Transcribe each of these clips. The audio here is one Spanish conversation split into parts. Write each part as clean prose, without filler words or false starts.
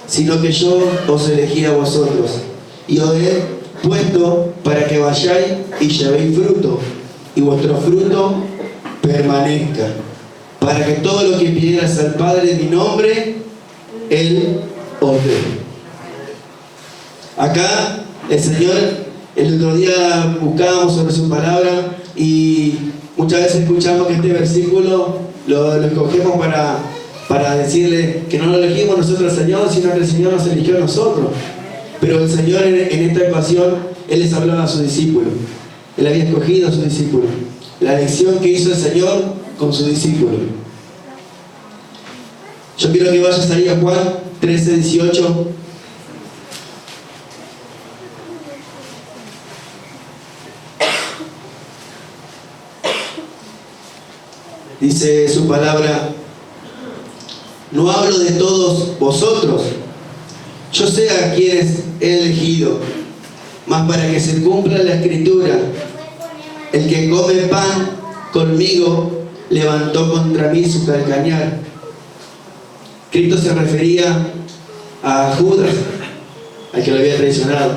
sino que yo os elegí a vosotros, y os he puesto para que vayáis y llevéis fruto, y vuestro fruto permanezca, para que todo lo que pidieras al Padre en mi nombre, Él os dé. Acá el Señor, el otro día buscábamos sobre su palabra y muchas veces escuchamos que este versículo lo escogemos para decirle que no lo elegimos nosotros al Señor, sino que el Señor nos eligió a nosotros. Pero el Señor en esta ocasión, Él les hablaba a sus discípulos. Él había escogido a sus discípulos. La elección que hizo el Señor con sus discípulos. Yo quiero que vayas ahí a Juan 13:18. Dice su palabra: no hablo de todos vosotros, yo sé a quienes he elegido, mas para que se cumpla la escritura, el que come pan conmigo levantó contra mí su calcañar. Cristo se refería a Judas, al que lo había traicionado.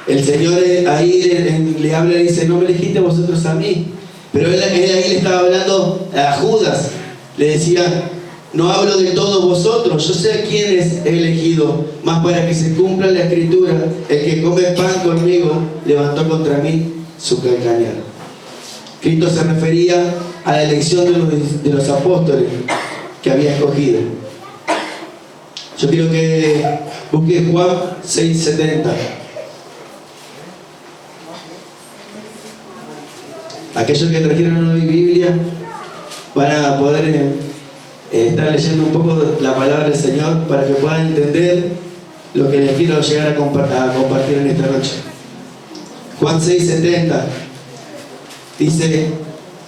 El Señor ahí le habla y dice: no me elegiste vosotros a mí. Pero él ahí le estaba hablando a Judas. Le decía: no hablo de todos vosotros, yo sé a quiénes he elegido, mas para que se cumpla la escritura, el que come pan conmigo levantó contra mí su calcañar. Cristo se refería a la elección de los apóstoles que había escogido. Yo quiero que busque Juan 6:70. Aquellos que trajeron hoy Biblia van a poder estar leyendo un poco la palabra del Señor para que puedan entender lo que les quiero llegar a compartir en esta noche. Juan 6:70 dice: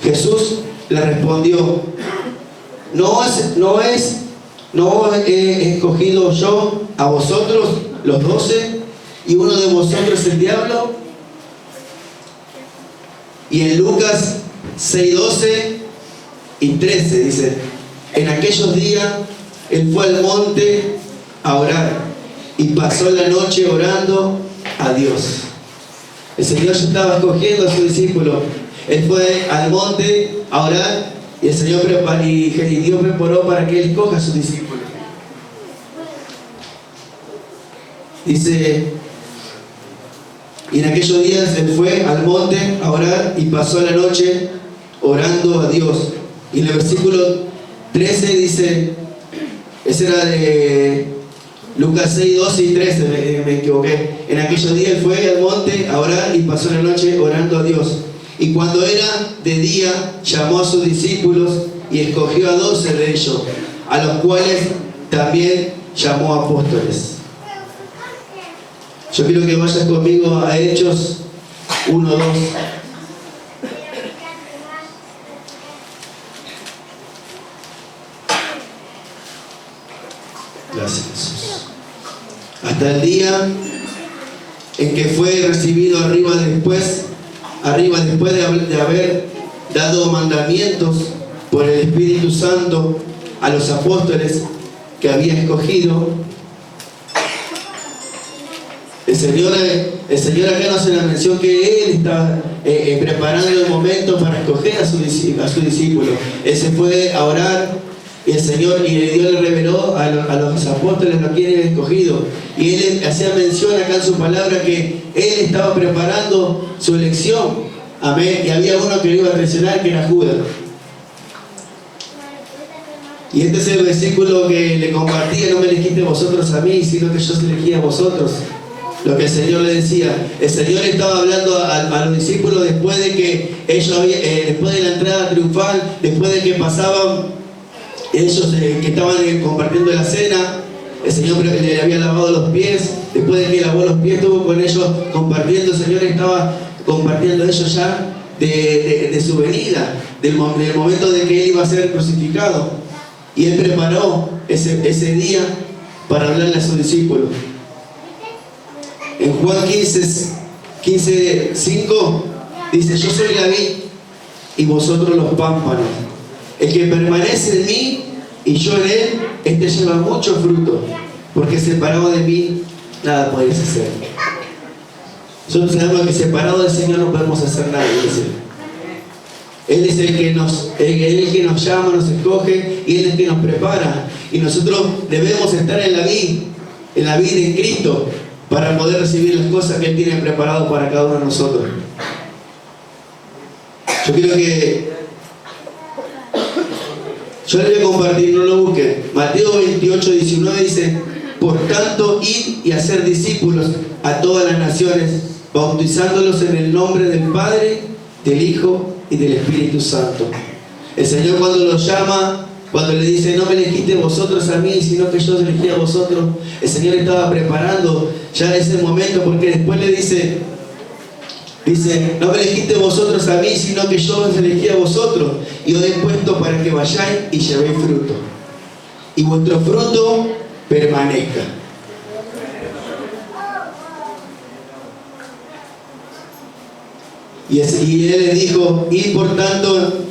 Jesús le respondió: ¿No he escogido yo a vosotros los 12 y uno de vosotros el diablo? Y en Lucas 6:12 y 13 dice: en aquellos días él fue al monte a orar y pasó la noche orando a Dios. El Señor ya estaba escogiendo a sus discípulos. Él fue al monte a orar y el Señor y Dios preparó para que él escoja a sus discípulos. Dice: y en aquellos días él fue al monte a orar y pasó la noche orando a Dios. Y en el versículo 13 dice, ese era de Lucas 6, 12 y 13, me equivoqué. En aquellos días él fue al monte a orar y pasó la noche orando a Dios. Y cuando era de día, llamó a sus discípulos y escogió a 12 de ellos, a los cuales también llamó apóstoles. Yo quiero que vayas conmigo a Hechos 1, 2. Gracias, Jesús. Hasta el día en que fue recibido arriba después de haber dado mandamientos por el Espíritu Santo a los apóstoles que había escogido. El Señor acá nos hace la mención que Él está preparando el momento para escoger a su discípulo. Él se fue a orar y el Señor Dios le reveló a los apóstoles lo que Él había escogido. Y Él hacía mención acá en su palabra que Él estaba preparando su elección. Amén. Y había uno que lo iba a traicionar, que era Judas. Y este es el versículo que le compartía: no me elegiste vosotros a mí, sino que yo os elegí a vosotros. Lo que el Señor le decía. El Señor estaba hablando a los discípulos después de que ellos después de la entrada triunfal, después de que pasaban ellos que estaban compartiendo la cena. El Señor le había lavado los pies. Después de que lavó los pies, estuvo con ellos compartiendo. El Señor estaba compartiendo ellos ya de su venida, del momento de que Él iba a ser crucificado. Y Él preparó ese día para hablarle a sus discípulos. En Juan 15:5 dice: yo soy la vid y vosotros los pámpanos. El que permanece en mí y yo en él, este lleva mucho fruto, porque separado de mí, nada podéis hacer. Nosotros sabemos que separado del Señor no podemos hacer nada, dice. Él es el que nos llama, nos escoge, y Él es el que nos prepara. Y nosotros debemos estar en la vida en Cristo, para poder recibir las cosas que Él tiene preparado para cada uno de nosotros. Yo quiero que yo les voy a compartir, no lo busquen. Mateo 28, 19 dice: por tanto, id y hacer discípulos a todas las naciones, bautizándolos en el nombre del Padre, del Hijo y del Espíritu Santo. El Señor, cuando los llama, cuando le dice: no me elegiste vosotros a mí, sino que yo os elegí a vosotros, el Señor estaba preparando ya ese momento, porque después le dice: no me elegiste vosotros a mí, sino que yo os elegí a vosotros, y os he puesto para que vayáis y llevéis fruto, y vuestro fruto permanezca. Y Él le dijo: id por tanto,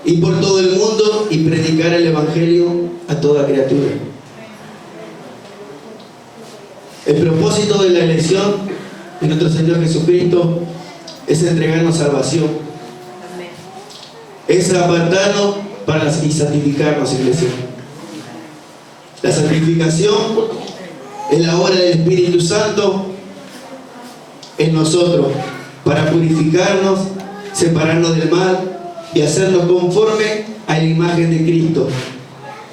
id por todo el mundo y predicar el Evangelio a toda criatura. El propósito de la elección de nuestro Señor Jesucristo es entregarnos salvación. Es apartarnos y santificarnos, iglesia. La santificación es la obra del Espíritu Santo en nosotros, para purificarnos, separarnos del mal y hacernos conforme a la imagen de Cristo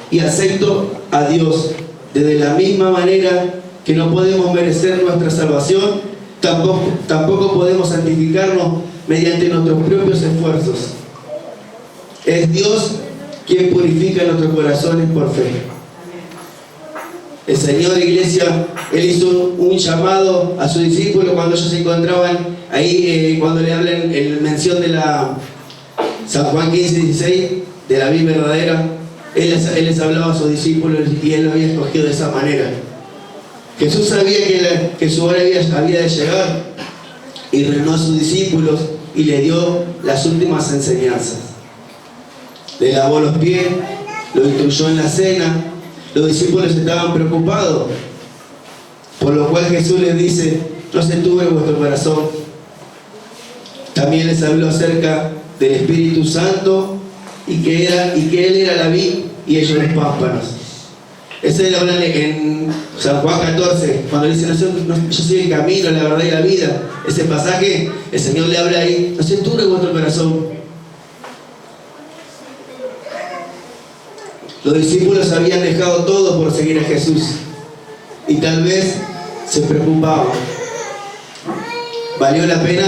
y acepto a Dios. Desde la misma manera que no podemos merecer nuestra salvación, tampoco podemos santificarnos mediante nuestros propios esfuerzos. Es Dios quien purifica nuestros corazones por fe. El Señor, iglesia, Él hizo un llamado a sus discípulos cuando ellos se encontraban ahí, cuando le hablan en mención de la San Juan 15, 16, de la vida verdadera. Él les hablaba a sus discípulos y Él lo había escogido de esa manera. Jesús sabía que su hora había de llegar, y reunió a sus discípulos y le dio las últimas enseñanzas. Le lavó los pies, lo instruyó en la cena. Los discípulos estaban preocupados, por lo cual Jesús les dice: no se turbe vuestro corazón. También les habló acerca del Espíritu Santo y que Él era la vid y ellos los pámpanos. Eso le hablan en San Juan 14, cuando dice: yo soy el camino, la verdad y la vida. Ese pasaje, el Señor le habla ahí: no se turbe vuestro corazón. Los discípulos habían dejado todo por seguir a Jesús, y tal vez se preocupaban. ¿Valió la pena?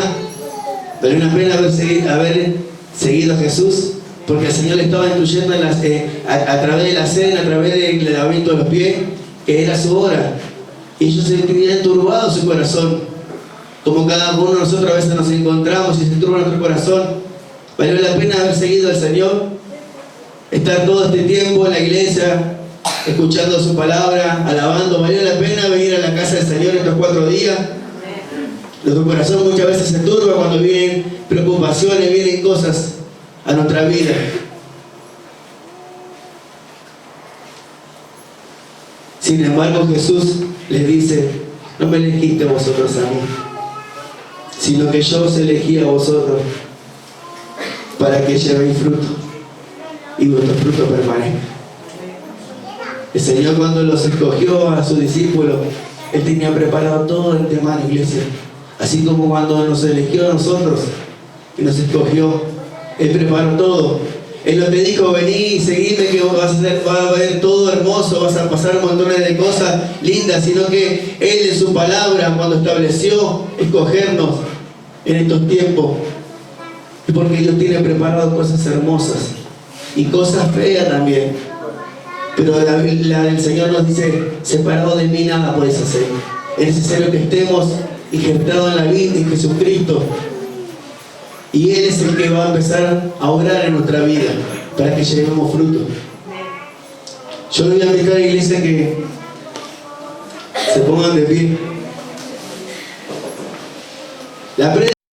¿Valió la pena haber seguido a Jesús? Porque el Señor le estaba instruyendo a través de la cena, a través del lavamiento de los pies, que era su hora. Y ellos se tenían turbado su corazón. Como cada uno de nosotros a veces nos encontramos y se turba nuestro corazón. ¿Valió la pena haber seguido al Señor? Estar todo este tiempo en la iglesia, escuchando su palabra, alabando. ¿Valió la pena venir a la casa del Señor estos 4 días? Nuestro corazón muchas veces se turba cuando vienen preocupaciones, vienen cosas a nuestra vida. Sin embargo, Jesús les dice: no me elegiste vosotros a mí, sino que yo os elegí a vosotros para que llevéis fruto y vuestro fruto permanezca. El Señor, cuando los escogió a sus discípulos, Él tenía preparado todo de antemano, iglesia. Así como cuando nos eligió a nosotros y nos escogió, Él preparó todo. Él no te dijo: vení y seguime, que va a ver todo hermoso, vas a pasar montones de cosas lindas, sino que Él en su palabra, cuando estableció escogernos en estos tiempos, y porque Dios tiene preparado cosas hermosas y cosas feas también. Pero el Señor nos dice: separado de mí nada podéis hacer. Es necesario que estemos injertados en la vida en Jesucristo, y Él es el que va a empezar a obrar en nuestra vida para que llevemos fruto. Yo le voy a invitar a la iglesia que se pongan de pie.